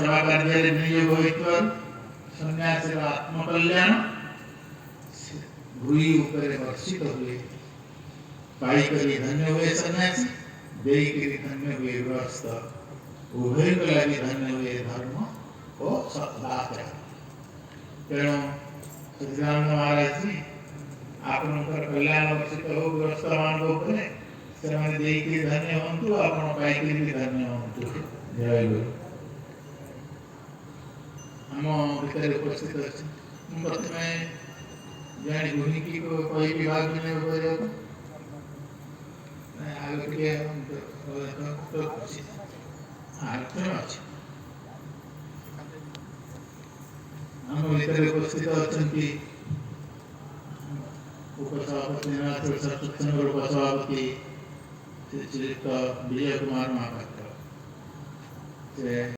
सेवा कार्य नियोग होइतवा सन्यासी आत्मकल्याण भूई ऊपर वर्षित हुए पाई करी धन्य हुए सन्यासी देई करी धन्य हुए गृहस्थ उभय को लगी धन्य हुए धर्म और सदाचार। तेणु सच्चिदानंद महाराज जी आपनकर कल्याण वर्षित हो गृहस्थ मान ऊपर से माने देई करी धन्य होंतु आपण पाई करी भी धन्य होंतु। जय गुरु। हम भीतर उपस्थित अच्छे प्रथमे जानी गुणी की कोई विभाग में बोले आगे के तो हम भीतर उपस्थित अच्छी उपसभापति सत्संग उपसभापति श्री विजय कुमार महापात्र